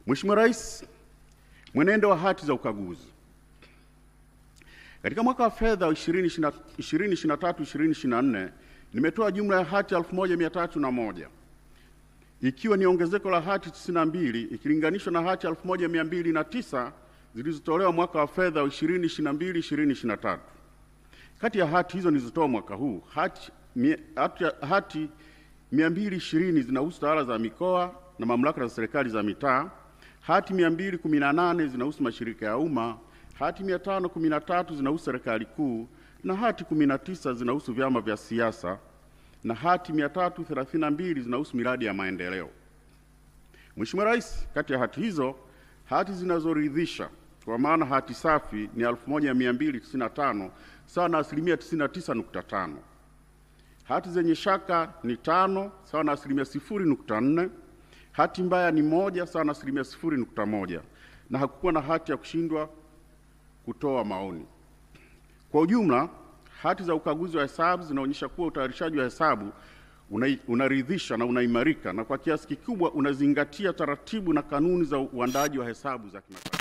Mheshimiwa Rais, mwenendo wa hati za ukaguzi. Katika mwaka wa fedha 2023/2024 nimetoa jumla ya hati 1301 ikiwa ni ongezeko la hati 92 ikilinganishwa na hati 1209 zilizotolewa mwaka wa fedha 2022/2023. Kati ya hati hizo nilizotoa mwaka huu, hati 220 zinahusu tawala za mikoa na mamlaka za serikali za mitaa, hati 218 zinahusu mashirika ya umma, hati 513 zinahusu serikali kuu na hati 19 zinahusu vyama vya siasa na hati 332 zinahusu miradi ya maendeleo. Mheshimiwa Rais, kati ya hati hizo, hati zinazoridhisha kwa maana hati safi ni 1295 sawa na 99.5%. Hati zenye shaka ni 5 sawa na 0.4%. Hati mbaya ni 1 sawa na 0.1%, na hakukuwa na hati ya kushindwa kutoa maoni. Kwa ujumla, hati za ukaguzi wa hesabu zinaonyesha kuwa utayarishaji wa hesabu unaridhisha na unaimarika na kwa kiasi kikubwa unazingatia taratibu na kanuni za uandaaji wa hesabu za kimataifa.